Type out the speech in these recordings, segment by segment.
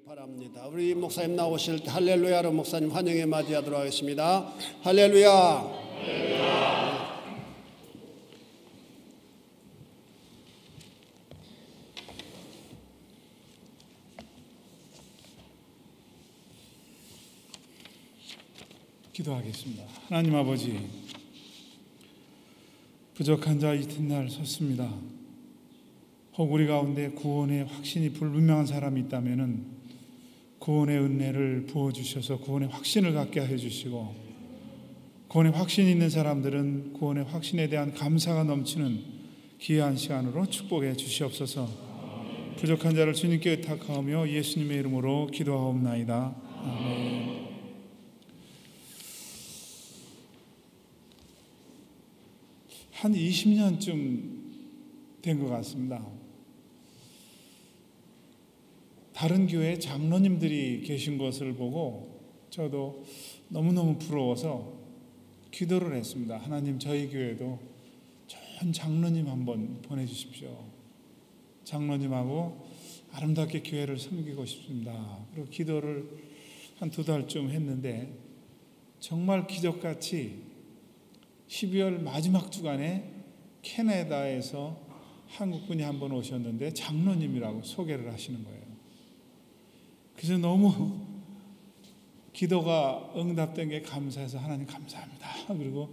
바랍니다. 우리 목사님 나오실 때 할렐루야로 목사님 환영에 맞이하도록 하겠습니다. 할렐루야. 할렐루야. 기도하겠습니다. 하나님 아버지, 부족한 자 이튿날 섰습니다. 혹 우리 가운데 구원의 확신이 불분명한 사람이 있다면 구원의 은혜를 부어주셔서 구원의 확신을 갖게 해주시고, 구원의 확신이 있는 사람들은 구원의 확신에 대한 감사가 넘치는 귀한 시간으로 축복해 주시옵소서. 부족한 자를 주님께 의탁하며 예수님의 이름으로 기도하옵나이다. 아멘. 한 20년쯤 된 것 같습니다. 다른 교회 장로님들이 계신 것을 보고 저도 너무너무 부러워서 기도를 했습니다. 하나님, 저희 교회도 좋은 장로님 한번 보내주십시오. 장로님하고 아름답게 교회를 섬기고 싶습니다. 그리고 기도를 한 2달쯤 했는데 정말 기적같이 12월 마지막 주간에 캐나다에서 한국분이 한 번 오셨는데 장로님이라고 소개를 하시는 거예요. 그래서 너무 기도가 응답된 게 감사해서 하나님 감사합니다. 그리고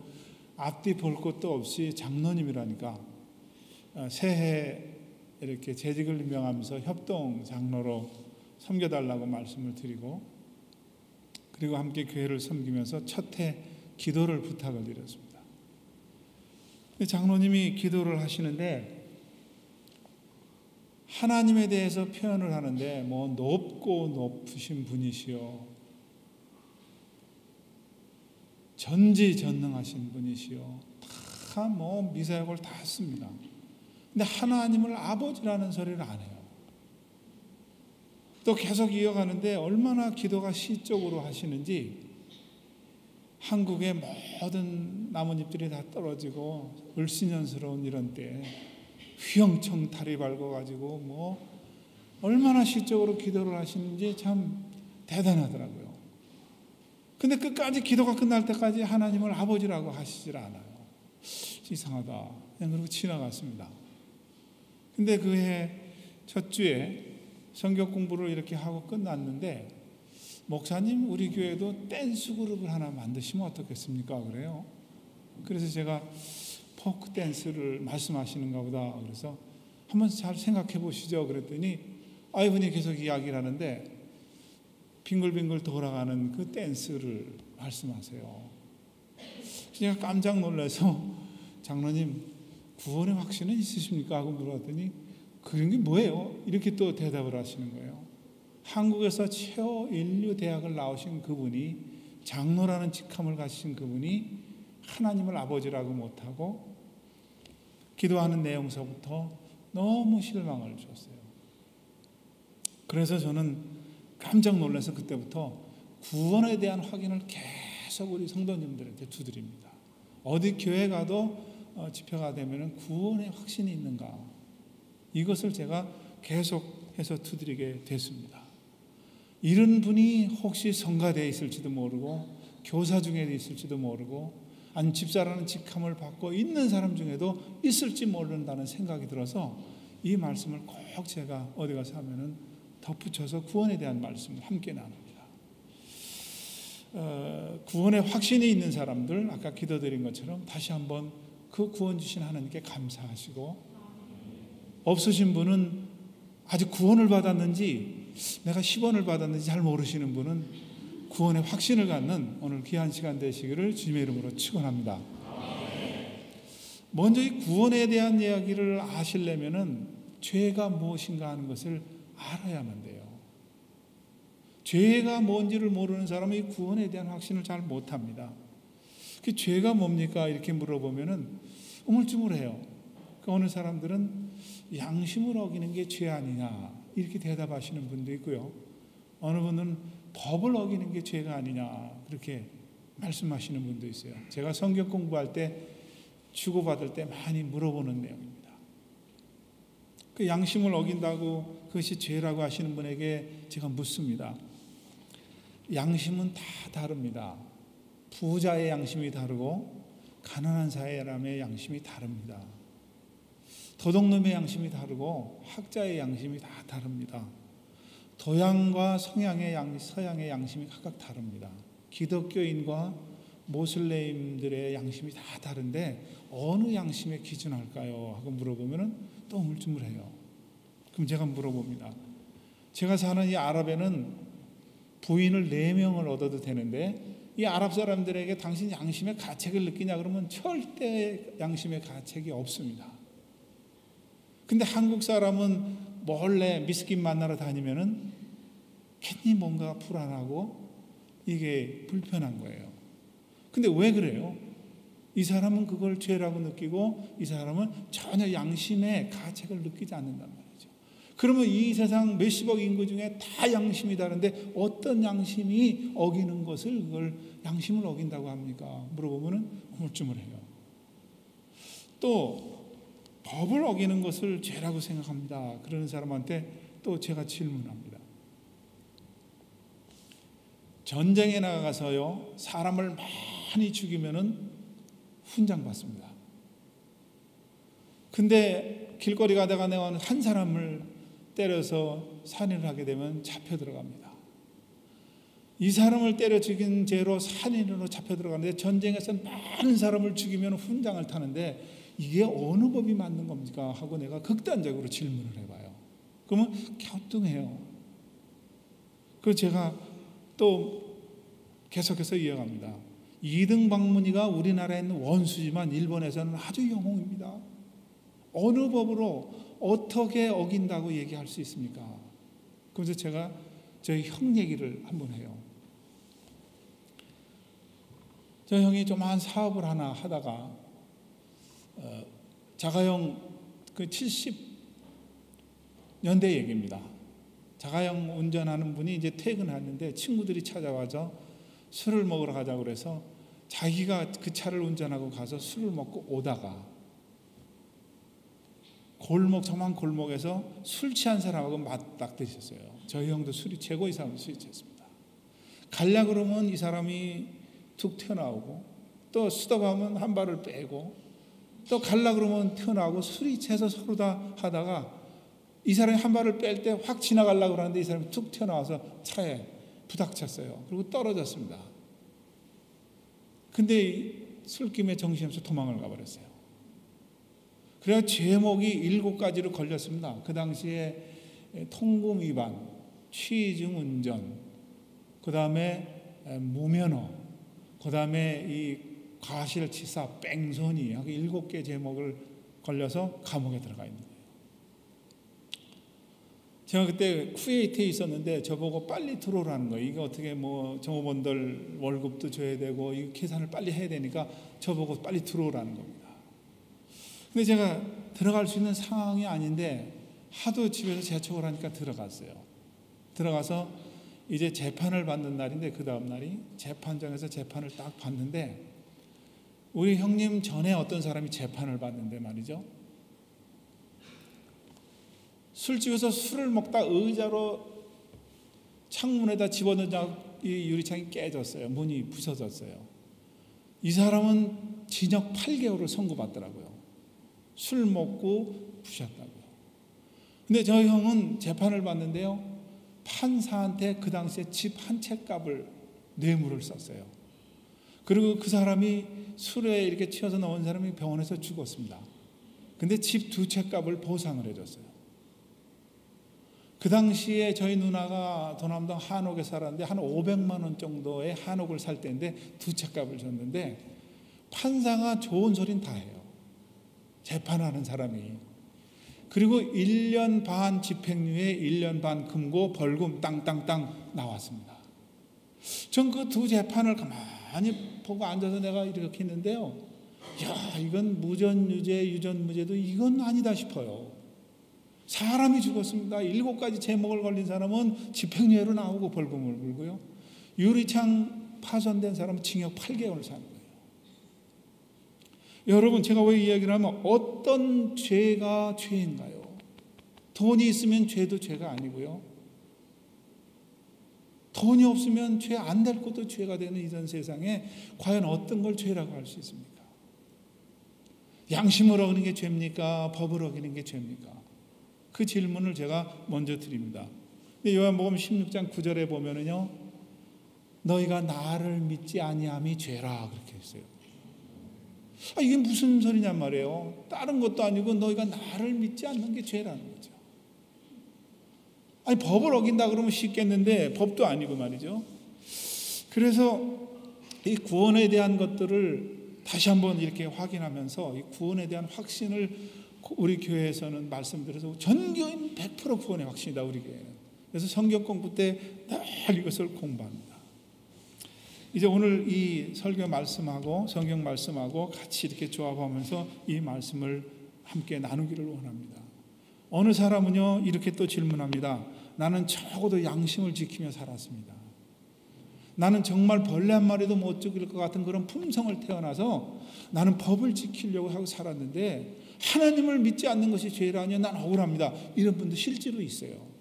앞뒤 볼 것도 없이 장로님이라니까 새해 이렇게 재직을 임명하면서 협동 장로로 섬겨달라고 말씀을 드리고, 그리고 함께 교회를 섬기면서 첫해 기도를 부탁을 드렸습니다. 장로님이 기도를 하시는데 하나님에 대해서 표현을 하는데 높고 높으신 분이시요, 전지전능하신 분이시요, 다 미사역을 다 했습니다. 근데 하나님을 아버지라는 소리를 안 해요. 또 계속 이어가는데 얼마나 기도가 시적으로 하시는지, 한국의 모든 나뭇잎들이 다 떨어지고 을씨년스러운 이런 때 휘영청탈이 밝아가지고 얼마나 시적으로 기도를 하시는지 참 대단하더라고요. 근데 끝까지 기도가 끝날 때까지 하나님을 아버지라고 하시질 않아요. 이상하다. 그냥 그러고 지나갔습니다. 근데 그해 첫 주에 성경 공부를 이렇게 하고 끝났는데, 목사님, 우리 교회도 댄스 그룹을 하나 만드시면 어떻겠습니까? 그래요. 그래서 제가 포크 댄스를 말씀하시는가 보다. 그래서 한번 잘 생각해 보시죠. 그랬더니 이분이 계속 이야기를 하는데 빙글빙글 돌아가는 그 댄스를 말씀하세요. 제가 깜짝 놀라서 장로님, 구원의 확신은 있으십니까? 하고 물어봤더니 그런 게 뭐예요? 이렇게 또 대답을 하시는 거예요. 한국에서 최고 인류 대학을 나오신 그분이, 장로라는 직함을 가지신 그분이 하나님을 아버지라고 못하고 기도하는 내용서부터 너무 실망을 줬어요. 그래서 저는 깜짝 놀라서 그때부터 구원에 대한 확인을 계속 우리 성도님들한테 두드립니다. 어디 교회 가도 집회가 되면 구원의 확신이 있는가, 이것을 제가 계속해서 두드리게 됐습니다. 이런 분이 혹시 성가대에 있을지도 모르고 교사 중에 있을지도 모르고 아니면 집사라는 직함을 받고 있는 사람 중에도 있을지 모른다는 생각이 들어서 이 말씀을 꼭 제가 어디 가서 하면은 덧붙여서 구원에 대한 말씀을 함께 나눕니다. 구원의 확신이 있는 사람들, 아까 기도드린 것처럼 다시 한번 그 구원 주신 하나님께 감사하시고, 없으신 분은 아직 구원을 받았는지 내가 10원을 받았는지 잘 모르시는 분은 구원의 확신을 갖는 오늘 귀한 시간 되시기를 주님의 이름으로 축원합니다. 먼저 이 구원에 대한 이야기를 아시려면은 죄가 무엇인가 하는 것을 알아야만 돼요. 죄가 뭔지를 모르는 사람은 이 구원에 대한 확신을 잘 못합니다. 그 죄가 뭡니까? 이렇게 물어보면은 우물쭈물해요. 그러니까 어느 사람들은 양심을 어기는 게 죄 아니냐 이렇게 대답하시는 분도 있고요. 어느 분은 법을 어기는 게 죄가 아니냐 그렇게 말씀하시는 분도 있어요. 제가 성경 공부할 때 주고받을 때 많이 물어보는 내용입니다. 그 양심을 어긴다고 그것이 죄라고 하시는 분에게 제가 묻습니다. 양심은 다 다릅니다. 부자의 양심이 다르고 가난한 사람의 양심이 다릅니다. 도둑놈의 양심이 다르고 학자의 양심이 다 다릅니다. 동양과 서양의 양심이 각각 다릅니다. 기독교인과 모슬렘들의 양심이 다 다른데 어느 양심에 기준할까요? 하고 물어보면 또 우물쭈물해요. 그럼 제가 물어봅니다. 제가 사는 이 아랍에는 부인을 4명을 얻어도 되는데 이 아랍 사람들에게 당신 양심의 가책을 느끼냐 그러면 절대 양심의 가책이 없습니다. 근데 한국 사람은 몰래 미스킨 만나러 다니면은 괜히 뭔가 불안하고 이게 불편한 거예요. 근데 왜 그래요? 이 사람은 그걸 죄라고 느끼고 이 사람은 전혀 양심의 가책을 느끼지 않는단 말이죠. 그러면 이 세상 몇십억 인구 중에 다 양심이 다른데 어떤 양심이 어기는 것을 그걸 양심을 어긴다고 합니까? 물어보면 우물쭈물해요. 또 법을 어기는 것을 죄라고 생각합니다. 그러는 사람한테 또 제가 질문합니다. 전쟁에 나가서요 사람을 많이 죽이면은 훈장 받습니다. 근데 길거리 가다가 내가 한 사람을 때려서 살인을 하게 되면 잡혀 들어갑니다. 이 사람을 때려 죽인 죄로 살인으로 잡혀 들어가는데 전쟁에서 많은 사람을 죽이면 훈장을 타는데 이게 어느 법이 맞는 겁니까? 하고 내가 극단적으로 질문을 해봐요. 그러면 갸우뚱해요. 그래서 제가 또 계속해서 이어갑니다. 이등박문이가 우리나라에 있는 원수지만 일본에서는 아주 영웅입니다. 어느 법으로 어떻게 어긴다고 얘기할 수 있습니까? 그래서 제가 저희 형 얘기를 한번 해요. 저 형이 조그만 사업을 하나 하다가 자가용 그 70년대 얘기입니다. 자가용 운전하는 분이 이제 퇴근하는데 친구들이 찾아와서 술을 먹으러 가자고 그래서 자기가 그 차를 운전하고 가서 술을 먹고 오다가 조그만 골목에서 술 취한 사람하고 맞닥뜨렸어요. 저희 형도 술이 최고, 이 사람도 술이 취했습니다. 가려고 그러면 이 사람이 툭 튀어나오고 또 수다하면 한 발을 빼고 또 가려고 그러면 튀어나오고 술이 취해서 서로 다 하다가 이 사람이 한 발을 뺄 때 확 지나가려고 하는데 이 사람이 툭 튀어나와서 차에 부닥쳤어요. 그리고 떨어졌습니다. 근데 술김에 정신없이 도망을 가버렸어요. 그래서 제목이 7가지로 걸렸습니다. 그 당시에 통금 위반, 취중 운전, 그 다음에 무면허, 그 다음에 이 과실치사, 뺑소니 하고 7개 제목을 걸려서 감옥에 들어가 있는 거예요. 제가 그때 쿠웨이트에 있었는데 저보고 빨리 들어오라는 거예요. 이게 어떻게 뭐 종업원들 월급도 줘야 되고 이 계산을 빨리 해야 되니까 저보고 빨리 들어오라는 겁니다. 근데 제가 들어갈 수 있는 상황이 아닌데 하도 집에서 재촉을 하니까 들어갔어요. 들어가서 이제 재판을 받는 날인데 그 다음 날이 재판장에서 재판을 딱 받는데 우리 형님 전에 어떤 사람이 재판을 받는데 말이죠. 술집에서 술을 먹다 의자로 창문에다 집어넣자 이 유리창이 깨졌어요. 문이 부서졌어요. 이 사람은 징역 8개월을 선고받더라고요. 술 먹고 부셨다고요. 근데 저희 형은 재판을 받는데요. 판사한테 그 당시에 집 한 채 값을 뇌물을 썼어요. 그리고 그 사람이 술에 이렇게 취해서 나온 사람이 병원에서 죽었습니다. 근데 집 2채 값을 보상을 해줬어요. 그 당시에 저희 누나가 도남동 한옥에 살았는데 한 500만 원 정도의 한옥을 살 때인데 2채 값을 줬는데 판사가 좋은 소린 다 해요. 재판하는 사람이. 그리고 1년 반 집행유예, 1년 반 금고, 벌금 땅땅땅 나왔습니다. 전 그 두 재판을 가만히 보고 앉아서 내가 이렇게 했는데요. 야, 이건 무전유죄, 유전무죄도 이건 아니다 싶어요. 사람이 죽었습니다. 7가지 제목을 걸린 사람은 집행유예로 나오고 벌금을 물고요. 유리창 파손된 사람은 징역 8개월을 사는 거예요. 여러분, 제가 왜 이야기를 하면 어떤 죄가 죄인가요? 돈이 있으면 죄도 죄가 아니고요. 돈이 없으면 죄 안 될 것도 죄가 되는 이런 세상에 과연 어떤 걸 죄라고 할 수 있습니까? 양심을 어기는 게 죄입니까? 법을 어기는 게 죄입니까? 그 질문을 제가 먼저 드립니다. 요한복음 16장 9절에 보면은요, 너희가 나를 믿지 아니함이 죄라 그렇게 했어요. 이게 무슨 소리냔 말이에요. 다른 것도 아니고 너희가 나를 믿지 않는 게 죄라는 거죠. 법을 어긴다 그러면 쉽겠는데 법도 아니고 말이죠. 그래서 이 구원에 대한 것들을 다시 한번 이렇게 확인하면서 이 구원에 대한 확신을 우리 교회에서는 말씀드려서 전교인 100% 구원의 확신이다, 우리 교회는. 그래서 성경 공부 때 늘 이것을 공부합니다. 이제 오늘 이 설교 말씀하고 성경 말씀하고 같이 이렇게 조합하면서 이 말씀을 함께 나누기를 원합니다. 어느 사람은요 이렇게 또 질문합니다. 나는 적어도 양심을 지키며 살았습니다. 나는 정말 벌레 한 마리도 못 죽일 것 같은 그런 품성을 태어나서 나는 법을 지키려고 하고 살았는데 하나님을 믿지 않는 것이 죄라니 난 억울합니다. 이런 분도 실제로 있어요.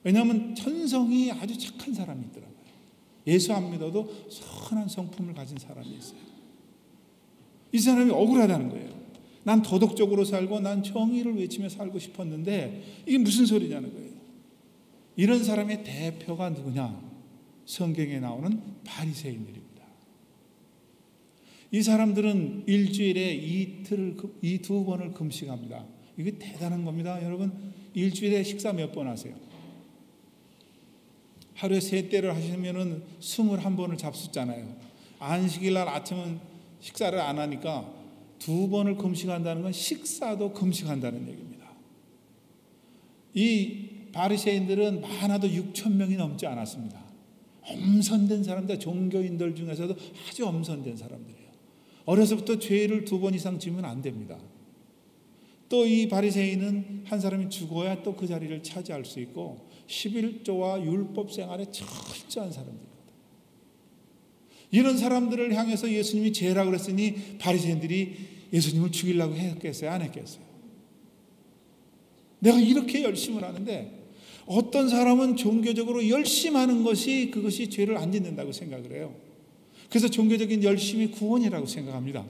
왜냐하면 천성이 아주 착한 사람이 있더라고요. 예수 안 믿어도 선한 성품을 가진 사람이 있어요. 이 사람이 억울하다는 거예요. 난 도덕적으로 살고 난 정의를 외치며 살고 싶었는데 이게 무슨 소리냐는 거예요. 이런 사람의 대표가 누구냐? 성경에 나오는 바리새인들입니다. 이 사람들은 일주일에 이틀을 이 2번을 금식합니다. 이게 대단한 겁니다. 여러분, 일주일에 식사 몇 번 하세요? 하루에 3때를 하시면은 21번을 잡숫잖아요. 안식일 날 아침은 식사를 안 하니까 2번을 금식한다는 건 식사도 금식한다는 얘기입니다. 이 바리새인들은 많아도 6천 명이 넘지 않았습니다. 엄선된 사람들, 종교인들 중에서도 아주 엄선된 사람들이에요. 어려서부터 죄를 2번 이상 지면 안 됩니다. 또 이 바리새인은 한 사람이 죽어야 또 그 자리를 차지할 수 있고 11조와 율법 생활에 철저한 사람들이거든요. 이런 사람들을 향해서 예수님이 죄라고 그랬으니 바리새인들이 예수님을 죽이려고 했겠어요? 안 했겠어요? 내가 이렇게 열심을 하는데 어떤 사람은 종교적으로 열심히 하는 것이 그것이 죄를 안 짓는다고 생각을 해요. 그래서 종교적인 열심이 구원이라고 생각합니다.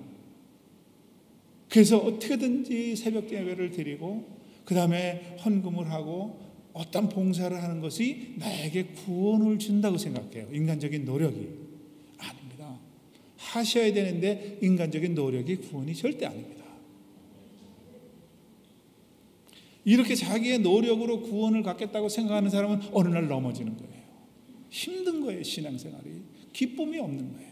그래서 어떻게든지 새벽 예배를 드리고 그 다음에 헌금을 하고 어떤 봉사를 하는 것이 나에게 구원을 준다고 생각해요. 인간적인 노력이 아닙니다. 하셔야 되는데 인간적인 노력이 구원이 절대 아닙니다. 이렇게 자기의 노력으로 구원을 갖겠다고 생각하는 사람은 어느 날 넘어지는 거예요. 힘든 거예요. 신앙생활이. 기쁨이 없는 거예요.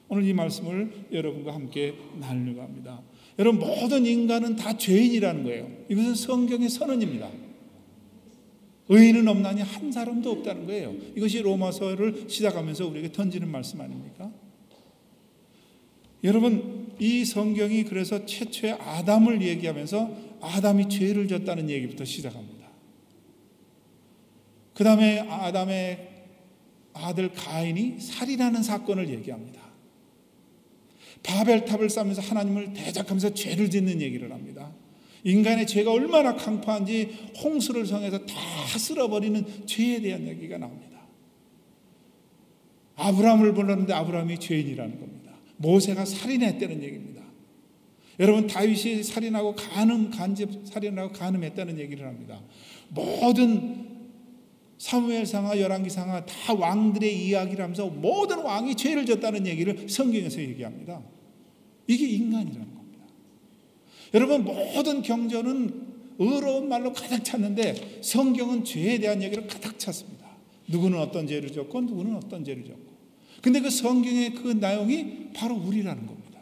오늘 이 말씀을 여러분과 함께 나누려고 합니다. 여러분, 모든 인간은 다 죄인이라는 거예요. 이것은 성경의 선언입니다. 의인은 없나니 한 사람도 없다는 거예요. 이것이 로마서를 시작하면서 우리에게 던지는 말씀 아닙니까? 여러분, 이 성경이 그래서 최초의 아담을 얘기하면서 아담이 죄를 졌다는 얘기부터 시작합니다. 그 다음에 아담의 아들 가인이 살인하는 사건을 얘기합니다. 바벨탑을 쌓으면서 하나님을 대적하면서 죄를 짓는 얘기를 합니다. 인간의 죄가 얼마나 강파한지 홍수를 성해서 다 쓸어버리는 죄에 대한 얘기가 나옵니다. 아브라함을 불렀는데 아브라함이 죄인이라는 겁니다. 모세가 살인했다는 얘기입니다. 여러분, 다윗이 살인하고 간접 살인하고 간음했다는 얘기를 합니다. 모든 사무엘상하 열왕기상하 다 왕들의 이야기를 하면서 모든 왕이 죄를 졌다는 얘기를 성경에서 얘기합니다. 이게 인간이라는 겁니다. 여러분, 모든 경전은 의로운 말로 가득 찼는데 성경은 죄에 대한 얘기를 가득 찼습니다. 누구는 어떤 죄를 졌고 누구는 어떤 죄를 졌고. 근데 그 성경의 그 내용이 바로 우리라는 겁니다.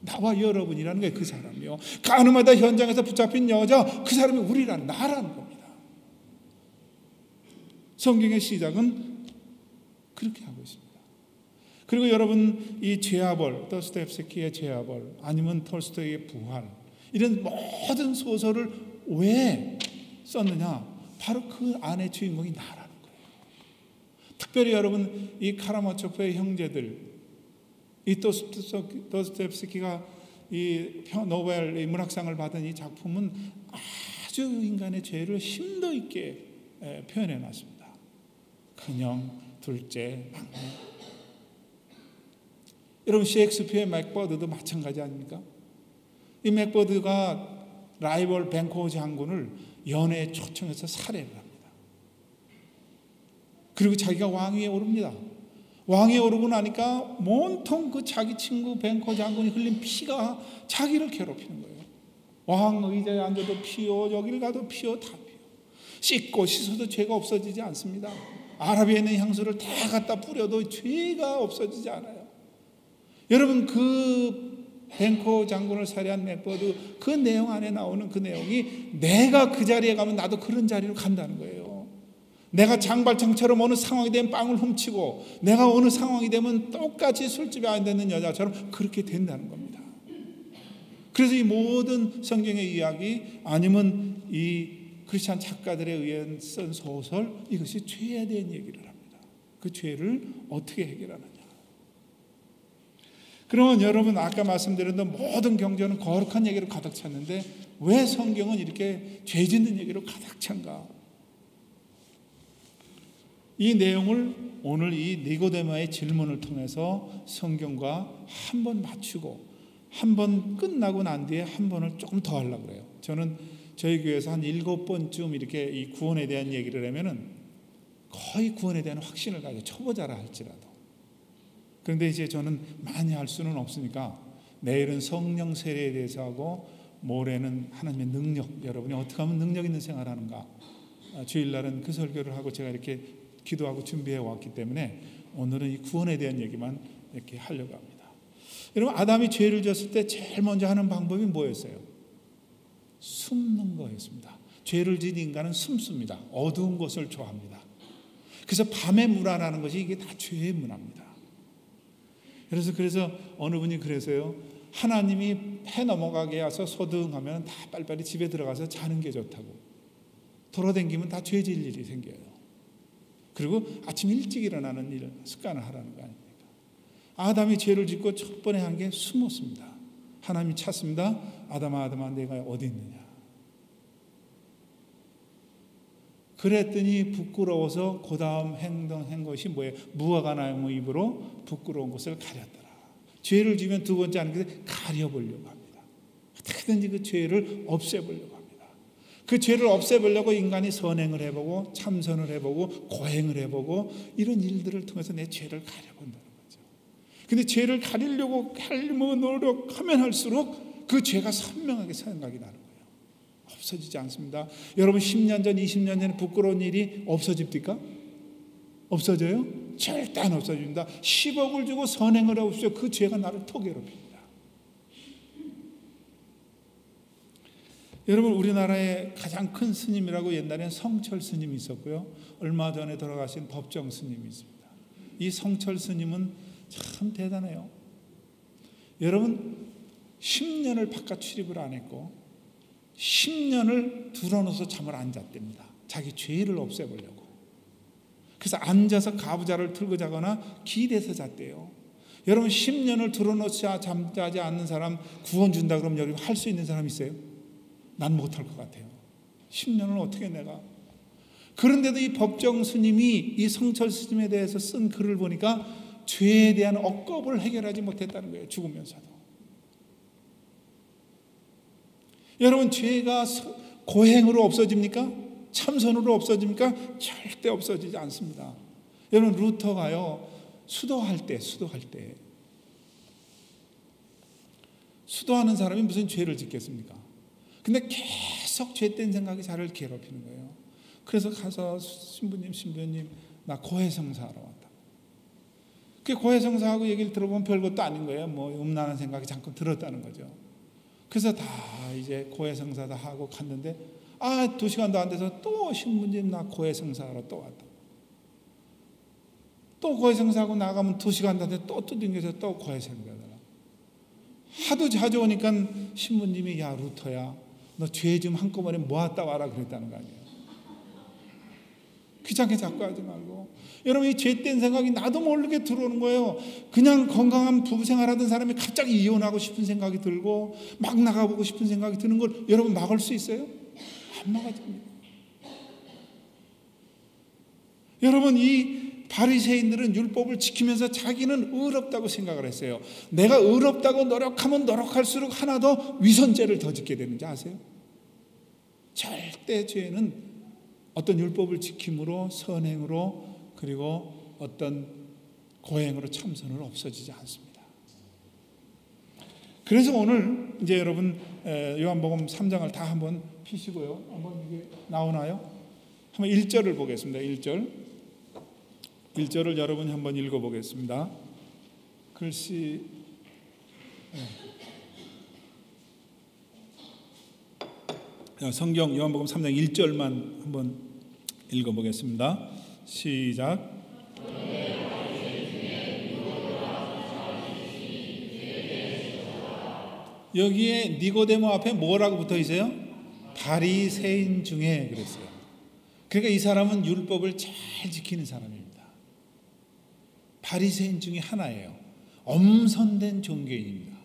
나와 여러분이라는 게 그 사람이요. 간음하다 현장에서 붙잡힌 여자, 그 사람이 우리라는 나라는 겁니다. 성경의 시작은 그렇게 하고 있습니다. 그리고 여러분, 이 죄아벌, 도스토옙스키의 죄아벌, 아니면 톨스토이의 부활, 이런 모든 소설을 왜 썼느냐? 바로 그 안에 주인공이 나라는 거예요. 특별히 여러분, 이 카라마초프의 형제들, 이 도스토옙스키가 이 노벨 문학상을 받은 이 작품은 아주 인간의 죄를 심도 있게 표현해 놨습니다. 큰형, 둘째, 막내. 여러분, 셰익스피어의 맥버드도 마찬가지 아닙니까? 이 맥버드가 라이벌 뱅커 장군을 연애에 초청해서 살해를 합니다. 그리고 자기가 왕위에 오릅니다. 왕위에 오르고 나니까 온통 그 자기 친구 뱅커 장군이 흘린 피가 자기를 괴롭히는 거예요. 왕 의자에 앉아도 피요, 여길 가도 피요, 다 피요. 씻고 씻어도 죄가 없어지지 않습니다. 아라비아에 있는 향수를 다 갖다 뿌려도 죄가 없어지지 않아요. 여러분, 그 뱅커 장군을 살해한 맥버드, 그 내용 안에 나오는 그 내용이 내가 그 자리에 가면 나도 그런 자리로 간다는 거예요. 내가 장발장처럼 어느 상황이 되면 빵을 훔치고, 내가 어느 상황이 되면 똑같이 술집에 앉아있는 여자처럼 그렇게 된다는 겁니다. 그래서 이 모든 성경의 이야기, 아니면 이 크리스찬 작가들에 의해 쓴 소설, 이것이 죄에 대한 얘기를 합니다. 그 죄를 어떻게 해결하느냐. 그러면 여러분, 아까 말씀드렸던 모든 경전은 거룩한 얘기로 가득 찼는데 왜 성경은 이렇게 죄 짓는 얘기로 가득 찬가? 이 내용을 오늘 이 니고데모의 질문을 통해서 성경과 한 번 맞추고 한 번 끝나고 난 뒤에 한 번을 조금 더 하려고 그래요. 저는 저희 교회에서 한 7번쯤 이렇게 이 구원에 대한 얘기를 하면은 거의 구원에 대한 확신을 가지고 초보자라 할지라도. 그런데 이제 저는 많이 할 수는 없으니까 내일은 성령 세례에 대해서 하고 모레는 하나님의 능력, 여러분이 어떻게 하면 능력 있는 생활을 하는가, 주일날은 그 설교를 하고 제가 이렇게 기도하고 준비해 왔기 때문에 오늘은 이 구원에 대한 얘기만 이렇게 하려고 합니다. 여러분, 아담이 죄를 졌을 때 제일 먼저 하는 방법이 뭐였어요? 숨는 거였습니다. 죄를 지은 인간은 숨습니다. 어두운 곳을 좋아합니다. 그래서 밤의 문화라는 것이 이게 다 죄의 문화입니다. 그래서 어느 분이 그래서요, 하나님이 해 넘어가게 해서 소등하면 다 빨리빨리 집에 들어가서 자는 게 좋다고. 돌아다니면 다 죄 질 일이 생겨요. 그리고 아침 일찍 일어나는 일, 습관을 하라는 거 아닙니까? 아담이 죄를 짓고 첫 번에 한 게 숨었습니다. 하나님이 찾습니다. 아담아, 아담아, 내가 어디 있느냐? 그랬더니 부끄러워서 그 다음 행동한 것이 뭐예요? 무화과 나무 잎으로 부끄러운 것을 가렸더라. 죄를 지면 두 번째 하는 게 가려보려고 합니다. 어떻게든지 그 죄를 없애보려고 합니다. 그 죄를 없애보려고 인간이 선행을 해보고 참선을 해보고 고행을 해보고 이런 일들을 통해서 내 죄를 가려본다는 거죠. 근데 죄를 가리려고 노력하면 할수록 그 죄가 선명하게 생각이 나는 거예요. 없어지지 않습니다. 여러분, 10년 전, 20년 전에 부끄러운 일이 없어집니까? 없어져요? 절대 안 없어집니다. 10억을 주고 선행을 해보십시오. 그 죄가 나를 더 괴롭힙니다. 여러분, 우리나라의 가장 큰 스님이라고 옛날에는 성철 스님이 있었고요, 얼마 전에 돌아가신 법정 스님이 있습니다. 이 성철 스님은 참 대단해요. 여러분, 10년을 바깥 출입을 안 했고 10년을 드러눠서 잠을 안 잤답니다. 자기 죄를 없애보려고. 그래서 앉아서 가부좌를 들고 자거나 기대서 잤대요. 여러분, 10년을 드러놓자 잠자지 않는 사람 구원 준다 그러면 여러분 할 수 있는 사람 있어요? 난 못할 것 같아요. 10년을 어떻게 내가. 그런데도 이 법정 스님이 이 성철 스님에 대해서 쓴 글을 보니까 죄에 대한 억겁을 해결하지 못했다는 거예요. 죽으면서도. 여러분, 죄가 고행으로 없어집니까? 참선으로 없어집니까? 절대 없어지지 않습니다. 여러분, 루터가요, 수도할 때 수도하는 사람이 무슨 죄를 짓겠습니까? 근데 계속 죄된 생각이 자를 괴롭히는 거예요. 그래서 가서 신부님 나 고해성사하러 왔다. 그 고해성사하고 얘기를 들어보면 별것도 아닌 거예요. 뭐 음란한 생각이 잠깐 들었다는 거죠. 그래서 다 이제 고해성사 다 하고 갔는데 2시간도 안 돼서 또 신부님 나 고해성사하러 또 왔다. 또 고해성사하고 나가면 2시간 안 돼서 또 뜯겨서 또 고해성사하더라. 하도 자주 오니까 신부님이 야 루터야 너 죄 좀 한꺼번에 모았다 와라 그랬다는 거 아니에요. 귀찮게 자꾸 하지 말고. 여러분, 이 죄된 생각이 나도 모르게 들어오는 거예요. 그냥 건강한 부부 생활하던 사람이 갑자기 이혼하고 싶은 생각이 들고 막 나가보고 싶은 생각이 드는 걸 여러분 막을 수 있어요? 안 막아집니다. 여러분, 이 바리새인들은 율법을 지키면서 자기는 의롭다고 생각을 했어요. 내가 의롭다고 노력하면 노력할수록 하나 더 위선죄를 더 짓게 되는지 아세요? 절대 죄는 어떤 율법을 지킴으로, 선행으로, 그리고 어떤 고행으로 참선으로 없어지지 않습니다. 그래서 오늘 이제 여러분 요한복음 3장을 다 한번 피시고요. 한번 이게 나오나요? 한번 1절을 보겠습니다. 1절을 여러분이 한번 읽어보겠습니다. 글씨 성경 요한복음 3장 1절만 한번 읽어보겠습니다. 시작. 여기에 니고데모 앞에 뭐라고 붙어 있어요? 바리새인 중에 그랬어요. 그러니까 이 사람은 율법을 잘 지키는 사람입니다. 바리새인 중에 하나예요. 엄선된 종교인입니다.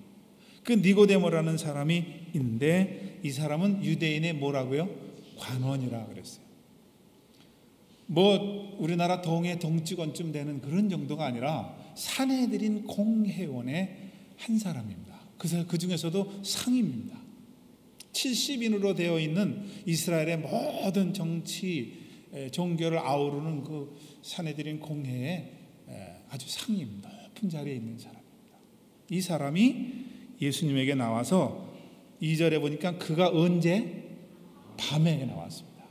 그 니고데모라는 사람이 있는데 이 사람은 유대인의 뭐라고요? 관원이라 그랬어요. 뭐 우리나라 동해 동직원쯤 되는 그런 정도가 아니라 산헤드린 공회원의 한 사람입니다. 그 중에서도 상입니다. 70인으로 되어 있는 이스라엘의 모든 정치 종교를 아우르는 그 산헤드린 공회의 아주 상임 높은 자리에 있는 사람입니다. 이 사람이 예수님에게 나와서 2절에 보니까 그가 언제? 밤에 나왔습니다.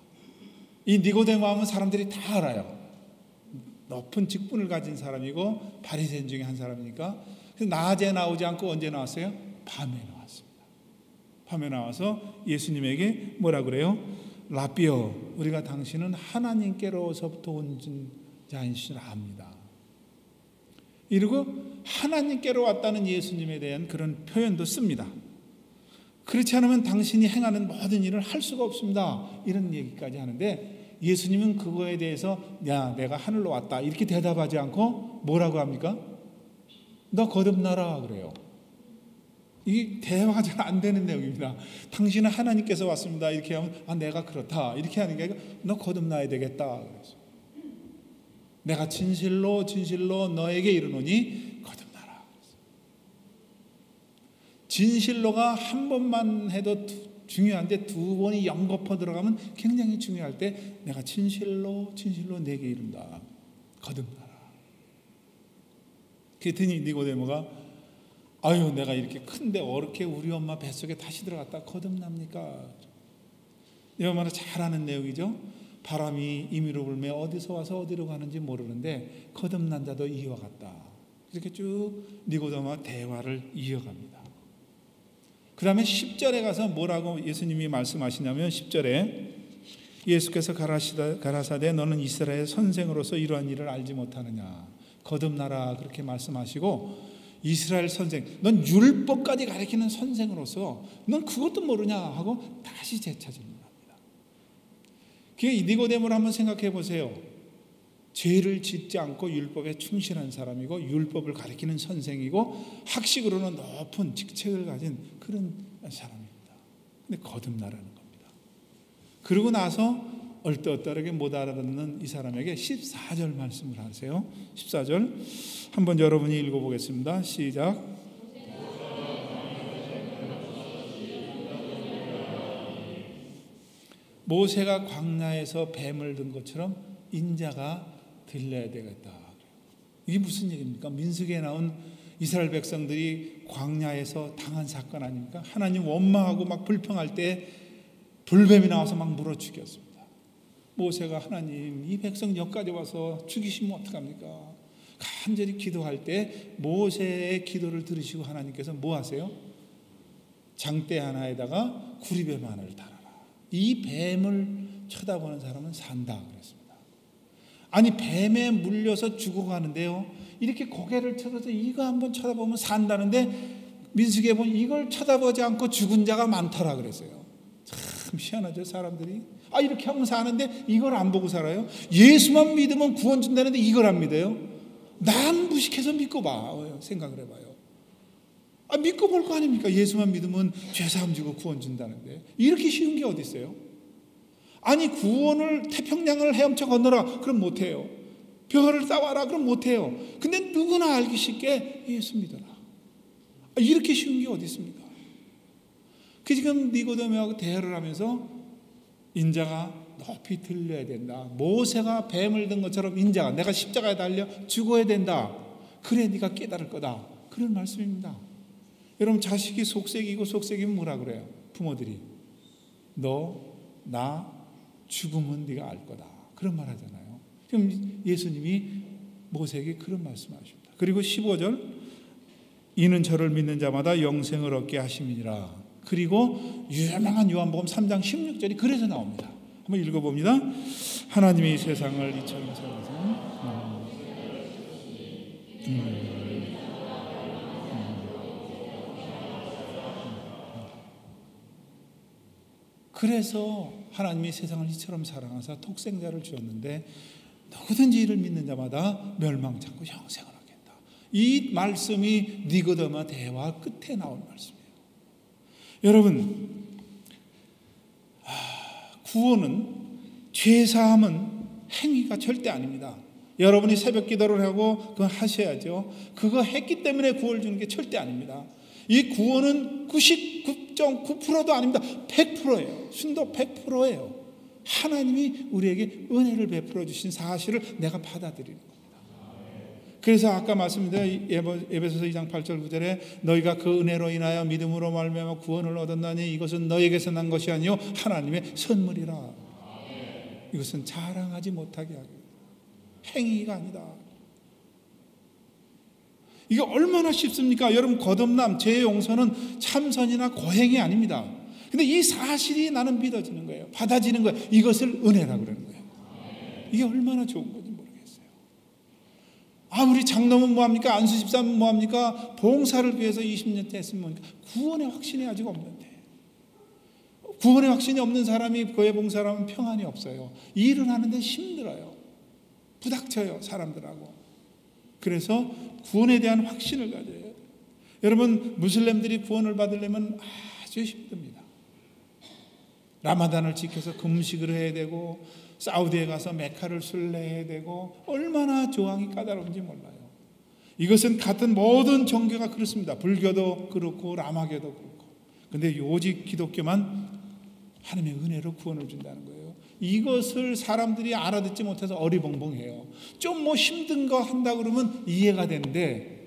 이 니고데모 하면 사람들이 다 알아요. 높은 직분을 가진 사람이고 바리새인 중에 한 사람이니까. 그래서 낮에 나오지 않고 언제 나왔어요? 밤에 나왔습니다. 밤에 나와서 예수님에게 뭐라 그래요? 라비어, 우리가 당신은 하나님께로서부터 온 자인 줄 압니다. 이러고 하나님께로 왔다는 예수님에 대한 그런 표현도 씁니다. 그렇지 않으면 당신이 행하는 모든 일을 할 수가 없습니다. 이런 얘기까지 하는데 예수님은 그거에 대해서 야, 내가 하늘로 왔다 이렇게 대답하지 않고 뭐라고 합니까? 너 거듭나라 그래요. 이게 대화가 잘 안 되는 내용입니다. 당신은 하나님께서 왔습니다 이렇게 하면 아, 내가 그렇다 이렇게 하는 게 아니라 너 거듭나야 되겠다 그래서 내가 진실로 너에게 이르노니 거듭나라. 진실로가 한 번만 해도 중요한데 두 번이 연거푸 들어가면 굉장히 중요할 때 내가 진실로 내게 이른다. 거듭나라. 그랬더니 니고데모가 아유 내가 이렇게 큰데 어떻게 우리 엄마 뱃속에 다시 들어갔다 거듭납니까? 이 얼마나 잘 아는 내용이죠. 바람이 임의로 불며 어디서 와서 어디로 가는지 모르는데 거듭난 자도 이와 같다. 이렇게 쭉 니고데모와 대화를 이어갑니다. 그 다음에 10절에 가서 뭐라고 예수님이 말씀하시냐면 10절에 예수께서 가라사대 너는 이스라엘 선생으로서 이러한 일을 알지 못하느냐. 거듭나라 그렇게 말씀하시고 이스라엘 선생, 넌 율법까지 가르치는 선생으로서 넌 그것도 모르냐 하고 다시 재차 질문합니다. 니고데모를 한번 생각해 보세요. 죄를 짓지 않고 율법에 충실한 사람이고 율법을 가르치는 선생이고 학식으로는 높은 직책을 가진 그런 사람입니다. 근데 거듭나라는 겁니다. 그러고 나서 얼떨떨하게 못 알아듣는 이 사람에게 14절 말씀을 하세요. 14절 한번 여러분이 읽어보겠습니다. 시작. 모세가 광야에서 뱀을 든 것처럼 인자가 들려야 되겠다. 이게 무슨 얘기입니까? 민수기에 나온 이스라엘 백성들이 광야에서 당한 사건 아닙니까? 하나님 원망하고 막 불평할 때 불뱀이 나와서 막 물어 죽였습니다. 모세가 하나님 이 백성 여기까지 와서 죽이시면 어떡합니까? 간절히 기도할 때 모세의 기도를 들으시고 하나님께서 뭐 하세요? 장대 하나에다가 구리뱀 하나를 달아라. 이 뱀을 쳐다보는 사람은 산다 그랬습니다. 아니 뱀에 물려서 죽어가는데요. 이렇게 고개를 쳐서 이거 한번 쳐다보면 산다는데 민수기에 보면 이걸 쳐다보지 않고 죽은 자가 많더라 그랬어요. 참 희한하죠 사람들이. 아 이렇게 하면 사는데 이걸 안 보고 살아요. 예수만 믿으면 구원 준다는데 이걸 안 믿어요. 난 무식해서 믿고 봐. 생각을 해봐요. 아 믿고 볼 거 아닙니까? 예수만 믿으면 죄사함 주고 구원 준다는데 이렇게 쉬운 게 어디 있어요? 아니 구원을 태평양을 헤엄쳐 건너라 그럼 못해요. 별을 따와라 그럼 못해요. 근데 누구나 알기 쉽게 예수 믿어라. 이렇게 쉬운 게 어디 있습니까? 그 지금 니고데모하고 대화를 하면서 인자가 높이 들려야 된다. 모세가 뱀을 든 것처럼 인자가 내가 십자가에 달려 죽어야 된다. 그래 네가 깨달을 거다. 그런 말씀입니다. 여러분 자식이 속색이고 속색이면 뭐라 그래요? 부모들이 너 나 죽으면 네가 알 거다. 그런 말 하잖아요. 지금 예수님이 모세에게 그런 말씀하십니다. 그리고 15절 이는 저를 믿는 자마다 영생을 얻게 하심이니라. 그리고 유명한 요한복음 3장 16절이 그래서 나옵니다. 한번 읽어봅니다. 하나님이 세상을 이처럼 사랑하사 그래서 하나님이 세상을 이처럼 사랑하사 독생자를 주었는데 누구든지 이를 믿는 자마다 멸망치 않고 영생을 얻겠다. 이 말씀이 니고데모 대화 끝에 나온 말씀이에요. 여러분 구원은 죄사함은 행위가 절대 아닙니다. 여러분이 새벽 기도를 하고 그거 하셔야죠. 그거 했기 때문에 구원을 주는 게 절대 아닙니다. 이 구원은 99.9%도 아닙니다. 100%예요. 순도 100%예요. 하나님이 우리에게 은혜를 베풀어 주신 사실을 내가 받아들이는 겁니다. 그래서 아까 말씀드린 에베소서 2장 8절 9절에 너희가 그 은혜로 인하여 믿음으로 말미암아 구원을 얻었나니 이것은 너희에게서 난 것이 아니요 하나님의 선물이라. 이것은 자랑하지 못하게 하기 행위가 아니다. 이게 얼마나 쉽습니까? 여러분 거듭남, 죄 용서는 참선이나 고행이 아닙니다. 근데 이 사실이 나는 믿어지는 거예요. 받아지는 거예요. 이것을 은혜라고 그러는 거예요. 이게 얼마나 좋은 건지 모르겠어요. 우리 장로는 뭐합니까? 안수 집사는 뭐합니까? 봉사를 위해서 20년째 했으면 뭐니까? 구원의 확신이 아직 없는데 구원의 확신이 없는 사람이 교회 봉사를 하면 평안이 없어요. 일을 하는데 힘들어요. 부닥쳐요 사람들하고. 그래서 구원에 대한 확신을 가져야 돼요. 여러분 무슬림들이 구원을 받으려면 아주 힘듭니다. 라마단을 지켜서 금식을 해야 되고 사우디에 가서 메카를 순례해야 되고 얼마나 조항이 까다로운지 몰라요. 이것은 같은 모든 종교가 그렇습니다. 불교도 그렇고 라마교도 그렇고. 근데 오직 기독교만 하나님의 은혜로 구원을 준다는 거예요. 이것을 사람들이 알아듣지 못해서 어리벙벙해요. 좀 뭐 힘든 거 한다 그러면 이해가 되는데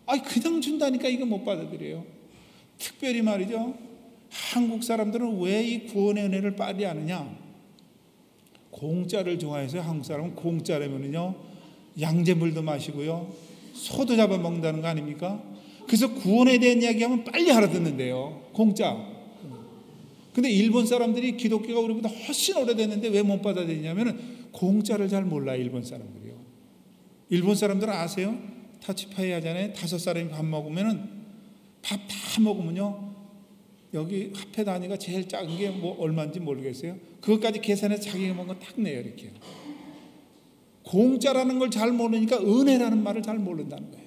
그냥 준다니까 이거 못 받아들여요. 특별히 말이죠. 한국 사람들은 왜 이 구원의 은혜를 빨리 아느냐? 공짜를 좋아해서 한국 사람은 공짜라면은요 양잿물도 마시고요 소도 잡아먹는다는 거 아닙니까? 그래서 구원에 대한 이야기하면 빨리 알아듣는데요. 공짜. 근데 일본 사람들이 기독교가 우리보다 훨씬 오래됐는데 왜 못 받아들이냐면 공짜를 잘 몰라요. 일본 사람들이요. 일본 사람들은 아세요? 타치파이 하잖아요. 5사람이 밥 먹으면은 밥 다 먹으면요 여기 화폐 단위가 제일 작은 게 뭐 얼마인지 모르겠어요. 그것까지 계산해서 자기가 먹은 거 딱 내요. 이렇게. 공짜라는 걸 잘 모르니까 은혜라는 말을 잘 모른다는 거예요.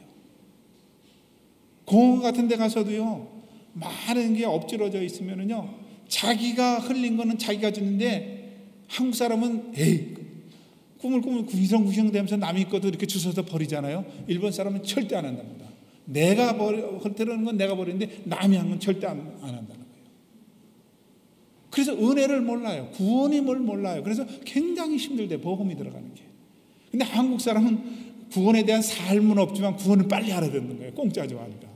공원 같은 데 가서도요 많은 게 엎질러져 있으면은요 자기가 흘린 거는 자기가 주는데 한국 사람은 꾸물꾸물 구시렁구시렁 되면서 남이 것도 이렇게 주워서 버리잖아요. 일본 사람은 절대 안 한답니다. 내가 흩어놓은 건 내가 버리는데 남이 한 건 절대 안 한다는 거예요. 그래서 은혜를 몰라요. 구원이 뭘 몰라요. 그래서 굉장히 힘들대 복음이 들어가는 게. 근데 한국 사람은 구원에 대한 삶은 없지만 구원을 빨리 알아듣는 거예요. 공짜 좋아하니까.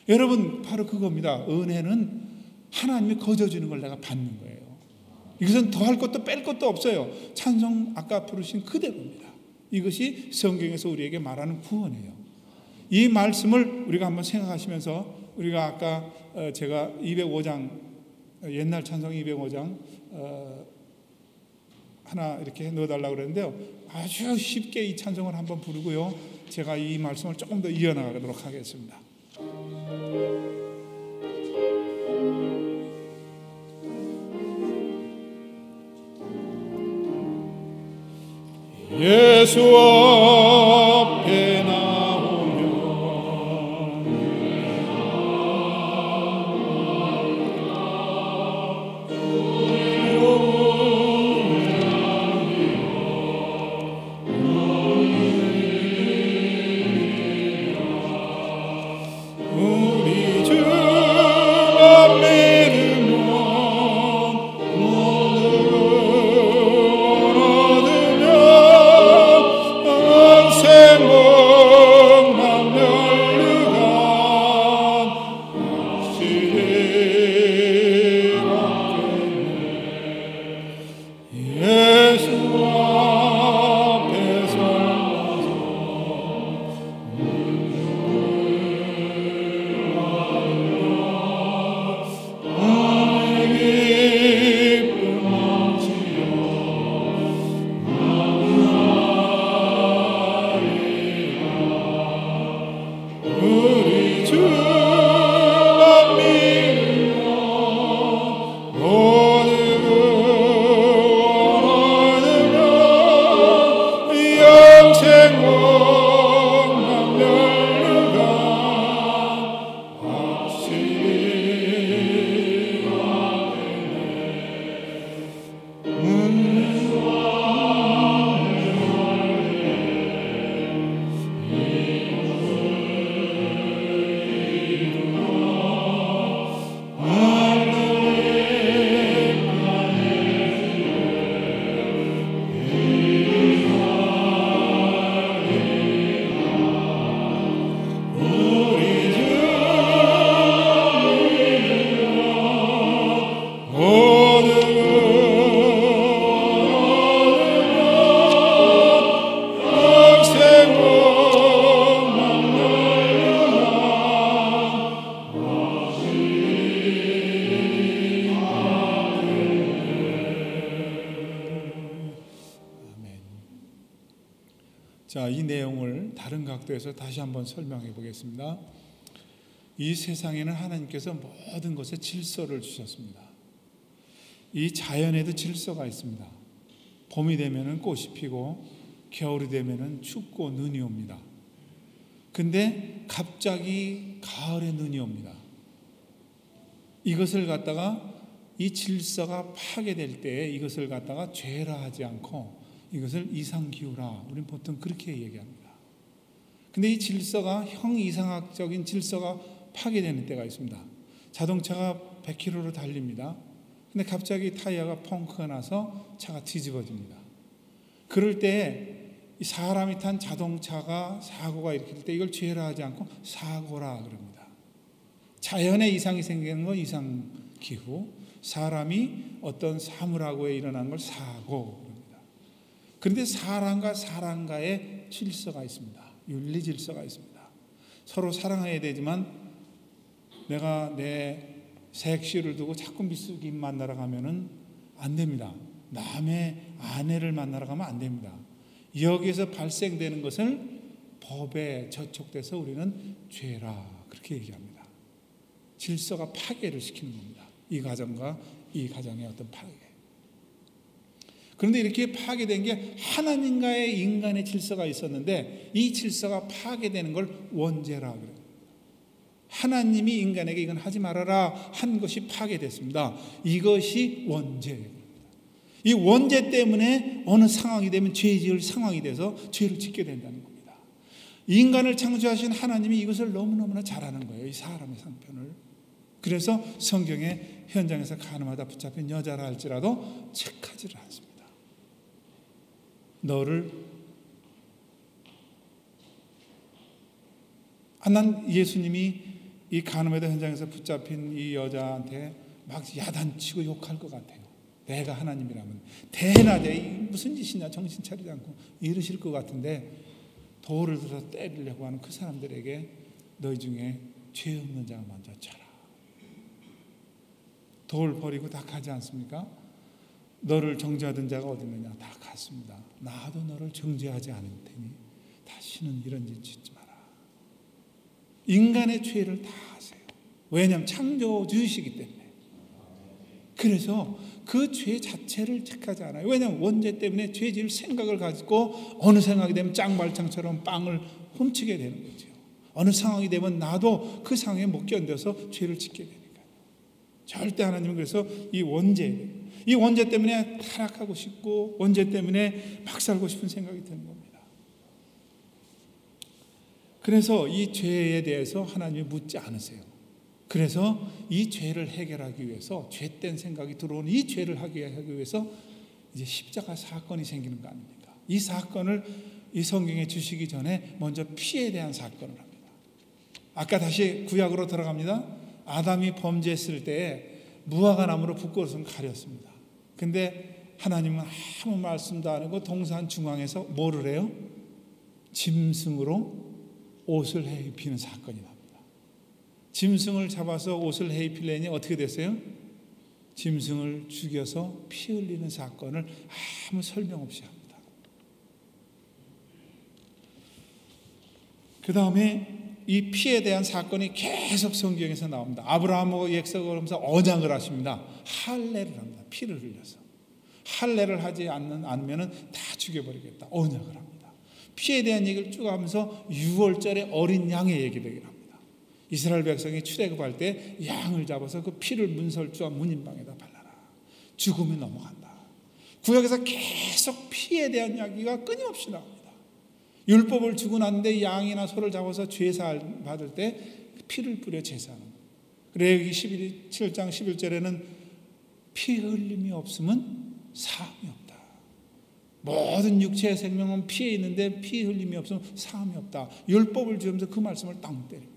여러분 바로 그겁니다. 은혜는 하나님이 거저주는 걸 내가 받는 거예요. 이것은 더할 것도 뺄 것도 없어요. 찬송 아까 부르신 그대로입니다. 이것이 성경에서 우리에게 말하는 구원이에요. 이 말씀을 우리가 한번 생각하시면서 우리가 아까 제가 205장 옛날 찬송 205장 하나 이렇게 넣어달라고 그랬는데요. 아주 쉽게 이 찬송을 한번 부르고요. 제가 이 말씀을 조금 더 이어나가도록 하겠습니다. 예수 앞에 나오면 두려움 자, 이 내용을 다른 각도에서 다시 한번 설명해 보겠습니다. 이 세상에는 하나님께서 모든 것에 질서를 주셨습니다. 이 자연에도 질서가 있습니다. 봄이 되면은 꽃이 피고 겨울이 되면은 춥고 눈이 옵니다. 근데 갑자기 가을에 눈이 옵니다. 이것을 갖다가 이 질서가 파괴될 때 이것을 갖다가 죄라 하지 않고 이것을 이상기후라, 우리는 보통 그렇게 얘기합니다. 근데 이 질서가 형이상학적인 질서가 파괴되는 때가 있습니다. 자동차가 100km로 달립니다. 근데 갑자기 타이어가 펑크가 나서 차가 뒤집어집니다. 그럴 때 이 사람이 탄 자동차가 사고가 일으킬 때 이걸 죄라 하지 않고 사고라 그럽니다. 자연의 이상이 생기는 건 이상기후, 사람이 어떤 사물하고에 일어난 걸 사고 그럽니다. 그런데 사람과 사람과의 질서가 있습니다. 윤리 질서가 있습니다. 서로 사랑해야 되지만 내가 내 섹시를 두고 자꾸 미숙인 만나러 가면은 안 됩니다. 남의 아내를 만나러 가면 안 됩니다. 여기에서 발생되는 것을 법에 저촉돼서 우리는 죄라 그렇게 얘기합니다. 질서가 파괴를 시키는 겁니다. 이 가정과 이 가정의 어떤 파괴. 그런데 이렇게 파괴된 게 하나님과의 인간의 질서가 있었는데 이 질서가 파괴되는 걸 원죄라 그래요. 하나님이 인간에게 이건 하지 말아라 한 것이 파괴됐습니다. 이것이 원죄예요. 이 원죄 때문에 어느 상황이 되면 죄 지을 상황이 돼서 죄를 짓게 된다는 겁니다. 인간을 창조하신 하나님이 이것을 너무너무나 잘하는 거예요. 이 사람의 상편을. 그래서 성경의 현장에서 가늠하다 붙잡힌 여자라 할지라도 책하지를 않습니다. 난 예수님이 이 가늠하다 현장에서 붙잡힌 이 여자한테 막 야단치고 욕할 것 같아요. 내가 하나님이라면 대낮에 무슨 짓이냐 정신 차리지 않고 이러실 것 같은데 돌을 들어서 때리려고 하는 그 사람들에게 너희 중에 죄 없는 자가 먼저 쳐라. 돌 버리고 다 가지 않습니까? 너를 정죄하던 자가 어디 있느냐? 다 갔습니다. 나도 너를 정죄하지 않을 테니 다시는 이런 짓 짓지 마라. 인간의 죄를 다 하세요. 왜냐하면 창조주이시기 때문에. 그래서 그 죄 자체를 책하지 않아요. 왜냐하면 원죄 때문에 죄 지을 생각을 가지고 어느 생각이 되면 짱발창처럼 빵을 훔치게 되는 거죠. 어느 상황이 되면 나도 그 상황에 못 견뎌서 죄를 짓게 되니까요. 절대 하나님은 그래서 이 원죄 때문에 타락하고 싶고 원죄 때문에 막 살고 싶은 생각이 드는 겁니다. 그래서 이 죄에 대해서 하나님이 묻지 않으세요. 그래서 이 죄를 해결하기 위해서 죄된 생각이 들어오는 이 죄를 하기 위해서 이제 십자가 사건이 생기는 거 아닙니까? 이 사건을 이 성경에 주시기 전에 먼저 피에 대한 사건을 합니다. 아까 다시 구약으로 들어갑니다. 아담이 범죄했을 때 무화과 나무로 붓것을 가렸습니다. 근데 하나님은 아무 말씀도 안 하고 동산 중앙에서 뭐를 해요? 짐승으로 옷을 해 입히는 사건이 납니다. 짐승을 잡아서 옷을 해 입히려니 어떻게 됐어요? 짐승을 죽여서 피 흘리는 사건을 아무 설명 없이 합니다. 그 다음에 이 피에 대한 사건이 계속 성경에서 나옵니다. 아브라함하고 약속을 하면서 언약을 하십니다. 할례를 합니다. 피를 흘려서. 할례를 하지 않으면 다 죽여버리겠다. 언약을 합니다. 피에 대한 얘기를 쭉 하면서 6월절에 어린 양의 얘기를 합니다. 이스라엘 백성이 출애굽할 때 양을 잡아서 그 피를 문설주와 문인방에다 발라라. 죽으면 넘어간다. 구약에서 계속 피에 대한 이야기가 끊임없이 나옵니다. 율법을 주고 났는데 양이나 소를 잡아서 제사 받을 때 피를 뿌려 제사하는 거예요. 레위기 7장 11절에는 피 흘림이 없으면 사함이 없다. 모든 육체의 생명은 피에 있는데 피 흘림이 없으면 사함이 없다. 율법을 주면서 그 말씀을 땅 때립니다.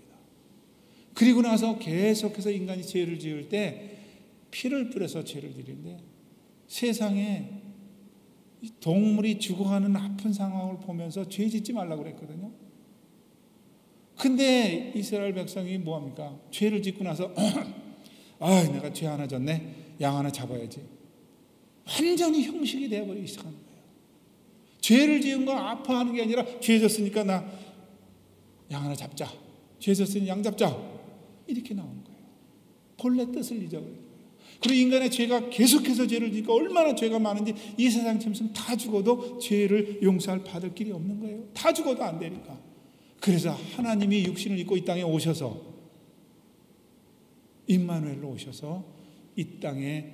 그리고 나서 계속해서 인간이 죄를 지을 때 피를 뿌려서 죄를 지는데 세상에 동물이 죽어가는 아픈 상황을 보면서 죄 짓지 말라고 그랬거든요. 근데 이스라엘 백성이 뭐합니까? 죄를 짓고 나서 내가 죄 하나 졌네. 양 하나 잡아야지. 완전히 형식이 되어버리기 시작한 거예요. 죄를 지은 거 아파하는 게 아니라 죄 졌으니까 나 양 하나 잡자. 죄 졌으니 양 잡자. 이렇게 나오는 거예요. 본래 뜻을 잊어버려요. 그리고 인간의 죄가 계속해서 죄를 지니까 얼마나 죄가 많은지 이 세상 짐승 다 죽어도 죄를 용서할 받을 길이 없는 거예요. 다 죽어도 안 되니까. 그래서 하나님이 육신을 입고 이 땅에 오셔서 임마누엘로 오셔서 이 땅에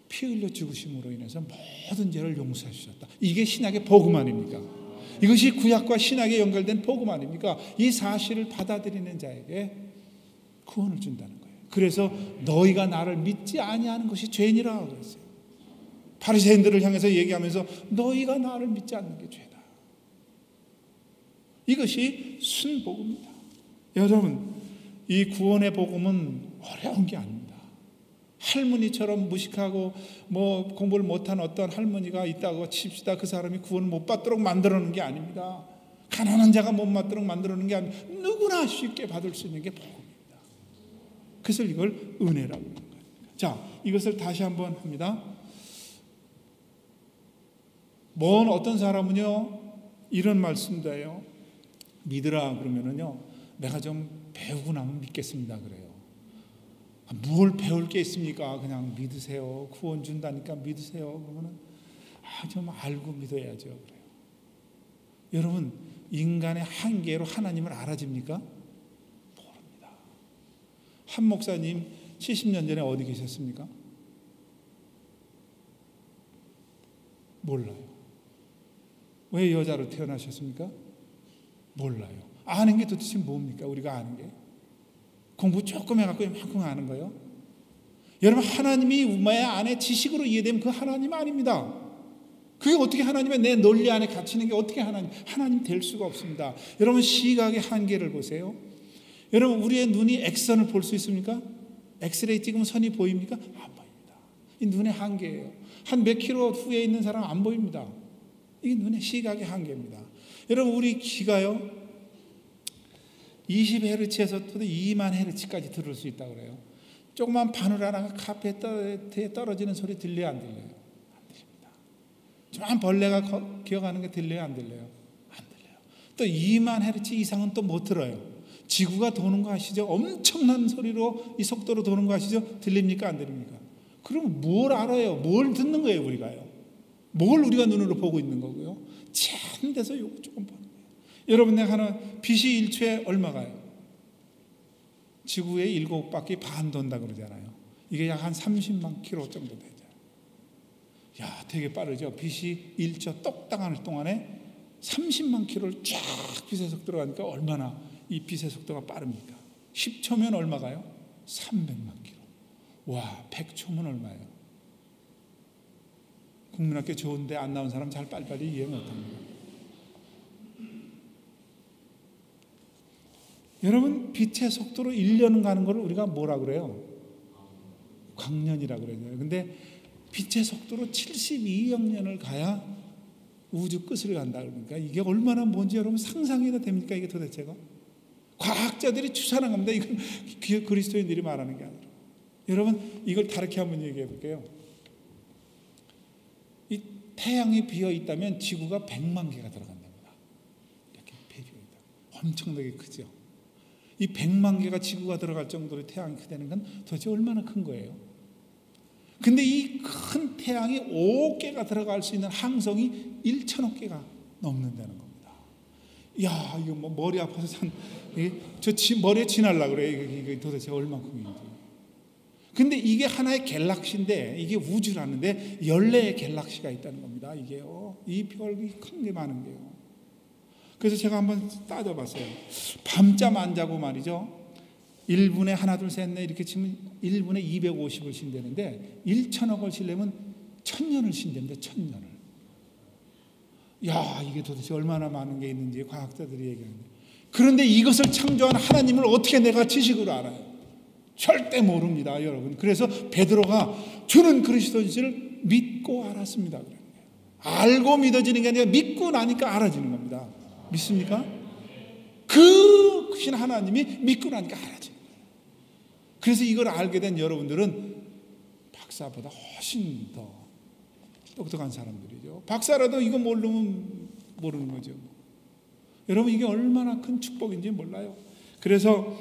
피 흘려 죽으심으로 인해서 모든 죄를 용서해 주셨다. 이게 신약의 복음 아닙니까? 이것이 구약과 신약에 연결된 복음 아닙니까? 이 사실을 받아들이는 자에게 구원을 준다는 거예요. 그래서 너희가 나를 믿지 아니하는 것이 죄니라 그랬어요. 바리새인들을 향해서 얘기하면서 너희가 나를 믿지 않는 게 죄다. 이것이 순복음입니다. 여러분, 이 구원의 복음은 어려운 게 아닙니다. 할머니처럼 무식하고 공부를 못한 어떤 할머니가 있다고 칩시다. 그 사람이 구원을 못 받도록 만들어 놓은 게 아닙니다. 가난한 자가 못 받도록 만들어 놓은 게 아닙니다. 누구나 쉽게 받을 수 있는 게 복음입니다. 그래서 이걸 은혜라고 하는 거예요. 자, 이것을 다시 한번 합니다. 어떤 사람은요 이런 말씀도 해요. 믿으라 그러면은요 내가 좀 배우고 나면 믿겠습니다 그래요. 뭘 배울 게 있습니까? 그냥 믿으세요. 구원 준다니까 믿으세요. 그러면은 좀 알고 믿어야죠 그래요. 여러분, 인간의 한계로 하나님을 알아집니까? 모릅니다. 한 목사님 70년 전에 어디 계셨습니까? 몰라요. 왜 여자로 태어나셨습니까? 몰라요. 아는 게 도대체 뭡니까? 우리가 아는 게 공부 조금 해갖고 이만큼 아는 거예요. 여러분, 하나님이 우마의 안에 지식으로 이해되면 그 하나님 아닙니다. 그게 어떻게 하나님의 내 논리 안에 갇히는 게 어떻게 하나님 될 수가 없습니다. 여러분, 시각의 한계를 보세요. 여러분, 우리의 눈이 X선을 볼 수 있습니까? 엑스레이 찍으면 선이 보입니까? 안 보입니다. 이 눈의 한계예요. 한 몇 킬로 후에 있는 사람 안 보입니다. 이게 눈의 시각의 한계입니다. 여러분, 우리 귀가요 20Hz에서 2만 Hz까지 들을 수 있다고 그래요. 조그만 바늘 하나가 카페에 떨어지는 소리 들려요, 안 들려요? 안 들립니다. 조그만 벌레가 기어가는 게 들려요, 안 들려요? 안 들려요. 또 2만 Hz 이상은 또 못 들어요. 지구가 도는 거 아시죠? 엄청난 소리로 이 속도로 도는 거 아시죠? 들립니까, 안 들립니까? 그럼 뭘 알아요? 뭘 듣는 거예요, 우리가요? 뭘 우리가 눈으로 보고 있는 거고요? 참 데서 요거 조금 보는 거예요. 여러분, 내가 하는 빛이 1초에 얼마 가요? 지구에 7바퀴 반 돈다 그러잖아요. 이게 약 한 30만 킬로 정도 되죠. 야, 되게 빠르죠. 빛이 1초 똑딱할 동안에 30만 킬로를 쫙 빛의 속도로 가니까 얼마나 이 빛의 속도가 빠릅니까? 10초면 얼마 가요? 300만 킬로. 와, 100초면 얼마예요? 국민학교 좋은데 안 나온 사람 잘 빨리빨리 이해 못합니다. 여러분, 빛의 속도로 1년 가는 걸 우리가 뭐라 그래요? 광년이라 그래요. 근데 빛의 속도로 72억 년을 가야 우주 끝을 간다 그러니까 이게 얼마나 뭔지 여러분 상상이 됩니까? 이게 도대체가? 과학자들이 추산한 겁니다. 이건 그리스도인들이 말하는 게 아니라. 여러분, 이걸 다르게 한번 얘기해 볼게요. 이 태양이 비어 있다면 지구가 100만 개가 들어간답니다. 이렇게 비어 있다. 엄청나게 크죠. 이 100만 개가 지구가 들어갈 정도로 태양이 크다는 건 도대체 얼마나 큰 거예요? 근데 이 큰 태양이 5억 개가 들어갈 수 있는 항성이 1천억 개가 넘는다는 겁니다. 야, 이거 뭐 머리 아파서 머리에 지날라 그래. 이게 도대체 얼마큼인지. 근데 이게 하나의 갤럭시인데 이게 우주라는데 14의 갤럭시가 있다는 겁니다. 이게요. 이 별이 큰 게 많은 게요. 그래서 제가 한번 따져봤어요. 밤잠 안 자고 말이죠. 1분에 하나 둘 셋 넷 이렇게 치면 1분에 250을 쉰다는데 1천억을 쉬려면 1000년을 쉰답니다. 1000년을. 야, 이게 도대체 얼마나 많은 게 있는지 과학자들이 얘기하는데. 그런데 이것을 창조한 하나님을 어떻게 내가 지식으로 알아요? 절대 모릅니다, 여러분. 그래서 베드로가 주는 그리스도인지를 믿고 알았습니다. 알고 믿어지는 게 아니라 믿고 나니까 알아지는 겁니다. 믿습니까? 그 크신 하나님이 믿고 나니까 알아지는 거예요. 그래서 이걸 알게 된 여러분들은 박사보다 훨씬 더 똑똑한 사람들이죠. 박사라도 이거 모르면 모르는 거죠. 여러분, 이게 얼마나 큰 축복인지 몰라요. 그래서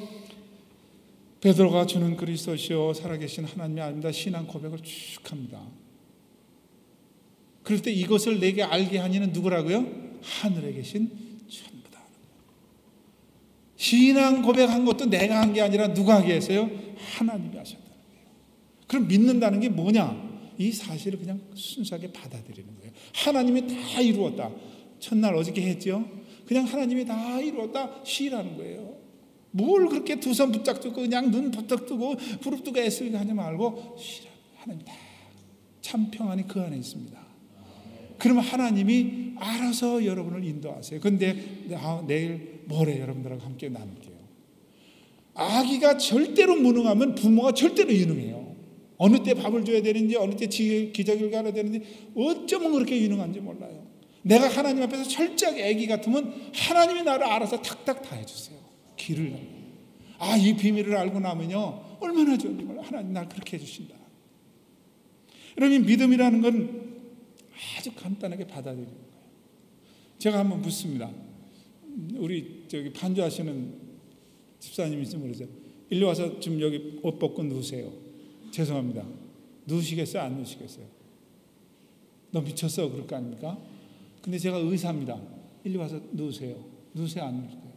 베드로가 주는 그리스도시요 살아계신 하나님이 아닙니다. 신앙 고백을 쭉 합니다. 그럴 때 이것을 내게 알게 하니는 누구라고요? 하늘에 계신 전부다. 신앙 고백한 것도 내가 한 게 아니라 누가 하게 했어요? 하나님이 하셨다는 거예요. 그럼 믿는다는 게 뭐냐? 이 사실을 그냥 순수하게 받아들이는 거예요. 하나님이 다 이루었다. 첫날 어저께 했죠? 그냥 하나님이 다 이루었다 쉬라는 거예요. 뭘 그렇게 두 손 붙잡고 그냥 눈 부쩍 뜨고 부릅뜨고 애쓰고 하지 말고 쉬라. 하나님 다 참 평안이 그 안에 있습니다. 그러면 하나님이 알아서 여러분을 인도하세요. 그런데 내일 모레 여러분들하고 함께 나눌게요. 아기가 절대로 무능하면 부모가 절대로 유능해요. 어느 때 밥을 줘야 되는지, 어느 때 기저귀를 갈아야 되는지, 어쩌면 그렇게 유능한지 몰라요. 내가 하나님 앞에서 철저하게 아기 같으면 하나님이 나를 알아서 탁탁 다 해주세요. 길을. 이 비밀을 알고 나면요 얼마나 좋은지 몰라요. 하나님 날 그렇게 해주신다. 여러분, 믿음이라는 건 아주 간단하게 받아들이는 거예요. 제가 한번 묻습니다. 우리 반주하시는 집사님인지 모르죠. 일로 와서 좀 여기 옷 벗고 누우세요. 죄송합니다. 누우시겠어요? 안 누우시겠어요? 너 미쳤어? 그럴 거 아닙니까? 근데 제가 의사입니다. 일로 와서 누우세요. 누우세요? 안 누우세요?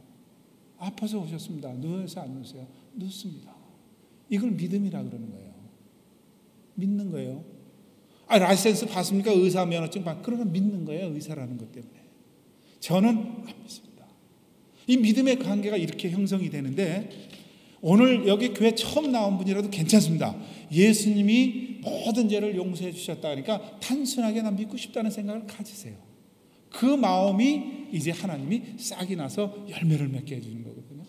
아파서 오셨습니다. 누우세요? 안 누우세요? 누웠습니다. 이걸 믿음이라 그러는 거예요. 믿는 거예요. 라이센스 받습니까? 의사 면허증 받. 그러면 믿는 거예요. 의사라는 것 때문에. 저는 안 믿습니다. 이 믿음의 관계가 이렇게 형성이 되는데, 오늘 여기 교회 처음 나온 분이라도 괜찮습니다. 예수님이 모든 죄를 용서해 주셨다 하니까 단순하게 난 믿고 싶다는 생각을 가지세요. 그 마음이 이제 하나님이 싹이 나서 열매를 맺게 해주는 거거든요.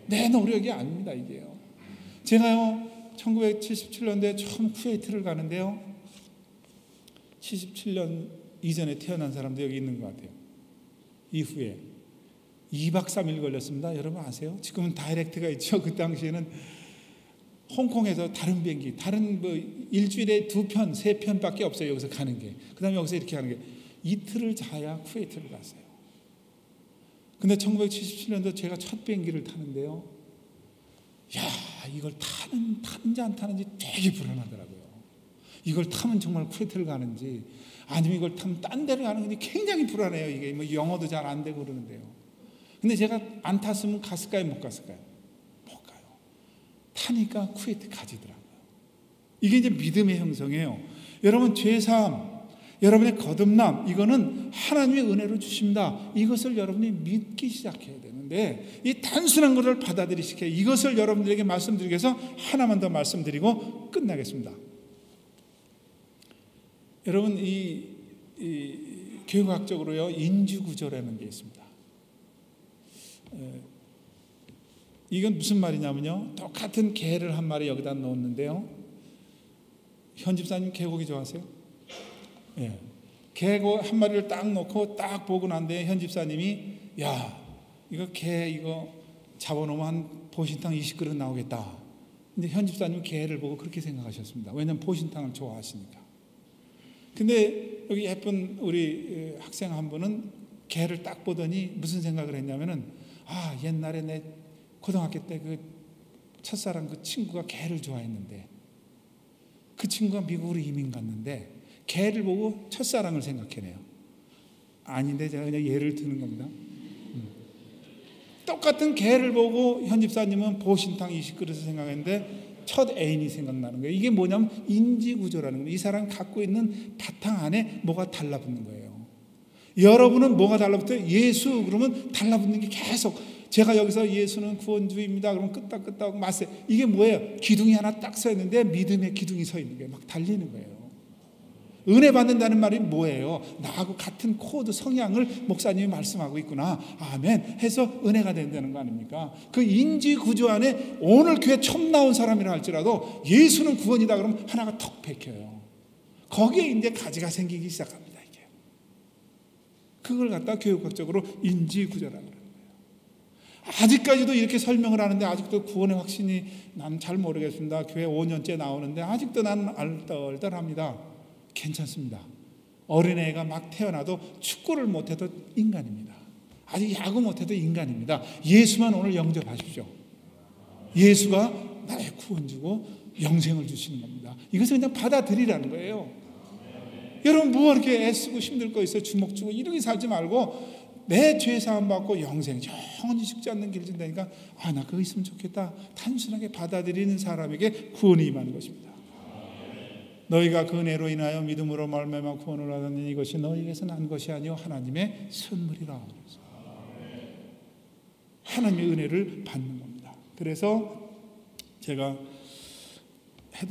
내 노력이 아닙니다, 이게요. 제가요 1977년도에 처음 쿠웨이트를 가는데요, 77년 이전에 태어난 사람도 여기 있는 것 같아요. 이후에 2박 3일 걸렸습니다. 여러분 아세요? 지금은 다이렉트가 있죠. 그 당시에는 홍콩에서 다른 비행기, 다른 일주일에 2편, 3편밖에 없어요. 여기서 가는 게. 그 다음에 여기서 이렇게 하는 게. 이틀을 자야 쿠웨이트를 갔어요. 근데 1977년도 제가 첫 비행기를 타는데요, 이걸 타는지 안 타는지 되게 불안하더라고요. 이걸 타면 정말 쿠웨이트를 가는지, 아니면 이걸 타면 딴 데를 가는 건지 굉장히 불안해요. 이게 영어도 잘 안 되고 그러는데요. 근데 제가 안 탔으면 갔을까요? 못 갔을까요? 못 가요. 타니까 쿠웨이트 가지더라고요. 이게 이제 믿음의 형성이에요. 여러분, 죄사함, 여러분의 거듭남, 이거는 하나님의 은혜로 주십니다. 이것을 여러분이 믿기 시작해야 되는데, 이 단순한 것을 받아들이시게, 이것을 여러분들에게 말씀드리기 위해서 하나만 더 말씀드리고 끝나겠습니다. 여러분, 이 교육학적으로요 인지구조라는 게 있습니다. 이건 무슨 말이냐면요, 똑같은 개를 한 마리 여기다 넣었는데요, 현 집사님 개고기 좋아하세요? 예. 개고 한 마리를 딱 놓고 딱 보고 난 뒤에 현 집사님이 이거 개 이거 잡아놓으면 한 보신탕 20그릇 나오겠다. 근데 현 집사님은 개를 보고 그렇게 생각하셨습니다. 왜냐하면 보신탕을 좋아하시니까. 근데 여기 예쁜 우리 학생 한 분은 개를 딱 보더니 무슨 생각을 했냐면은, 옛날에 내 고등학교 때 그 첫사랑 그 친구가 개를 좋아했는데, 그 친구가 미국으로 이민 갔는데 개를 보고 첫사랑을 생각해내요. 아닌데 제가 그냥 예를 드는 겁니다. 똑같은 개를 보고 현 집사님은 보신탕 20그릇을 생각했는데 첫 애인이 생각나는 거예요. 이게 뭐냐면 인지구조라는 거예요. 이 사람 갖고 있는 바탕 안에 뭐가 달라붙는 거예요. 여러분은 뭐가 달라붙어요? 예수 그러면 달라붙는 게 계속, 제가 여기서 예수는 구원주입니다 그러면 끄떡끄떡 맞세, 이게 뭐예요? 기둥이 하나 딱 서 있는데 믿음의 기둥이 서 있는 거예요. 막 달리는 거예요. 은혜 받는다는 말이 뭐예요? 나하고 같은 코드 성향을 목사님이 말씀하고 있구나, 아멘 해서 은혜가 된다는 거 아닙니까? 그 인지 구조 안에 오늘 교회 처음 나온 사람이라 할지라도 예수는 구원이다 그러면 하나가 턱 박혀요. 거기에 이제 가지가 생기기 시작합니다. 이게 그걸 갖다 교육학적으로 인지 구조라고 그러는 거예요. 아직까지도 이렇게 설명을 하는데 아직도 구원의 확신이 난 잘 모르겠습니다. 교회 5년째 나오는데 아직도 난 얼떨떨합니다. 괜찮습니다. 어린애가 막 태어나도 축구를 못해도 인간입니다. 아직 야구 못해도 인간입니다. 예수만 오늘 영접하십시오. 예수가 나의 구원주고 영생을 주시는 겁니다. 이것을 그냥 받아들이라는 거예요. 여러분 뭐 이렇게 애쓰고 힘들 거 있어요? 주먹 주고 이렇게 살지 말고 내 죄 사함 받고 영생 영원히 죽지 않는 길을 준다니까 나 그거 있으면 좋겠다. 단순하게 받아들이는 사람에게 구원이 임하는 것입니다. 너희가 그 은혜로 인하여 믿음으로 말미암아 구원을 얻었느니 이것이 너희에게서 난 것이 아니요 하나님의 선물이라. 하나님의 은혜를 받는 겁니다. 그래서 제가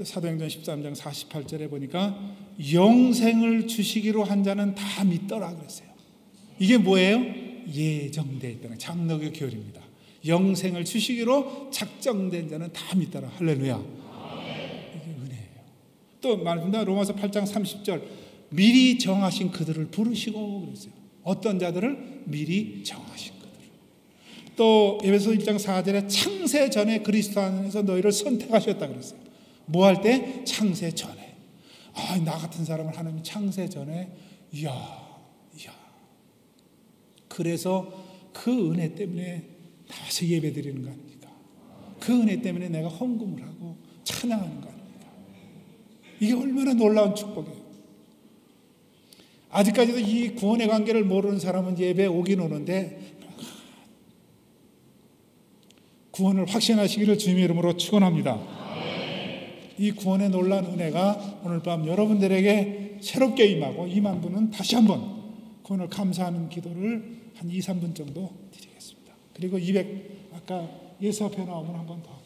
사도행전 13장 48절에 보니까 영생을 주시기로 한 자는 다 믿더라 그랬어요. 이게 뭐예요? 예정되어 있다는 장로교 교리입니다. 영생을 주시기로 작정된 자는 다 믿더라. 할렐루야. 이게 은혜예요. 또 말합니다. 로마서 8장 30절 미리 정하신 그들을 부르시고 그랬어요. 어떤 자들을? 미리 정하신 그들을. 또 에베소 1장 4절에 창세 전에 그리스도 안에서 너희를 선택하셨다 그랬어요. 뭐 할 때? 창세 전에. 나 같은 사람을 하나님이 창세 전에 이야. 그래서 그 은혜 때문에 나와서 예배 드리는 거 아닙니까? 그 은혜 때문에 내가 헌금을 하고 찬양하는 거 아닙니까? 이게 얼마나 놀라운 축복이에요. 아직까지도 이 구원의 관계를 모르는 사람은 예배에 오긴 오는데 구원을 확신하시기를 주님의 이름으로 축원합니다. 이 구원의 놀라운 은혜가 오늘 밤 여러분들에게 새롭게 임하고 임한 분은 다시 한번 구원을 감사하는 기도를 한 2, 3분 정도 드리겠습니다. 그리고 200 아까 예수 앞에 나오면 한 번 더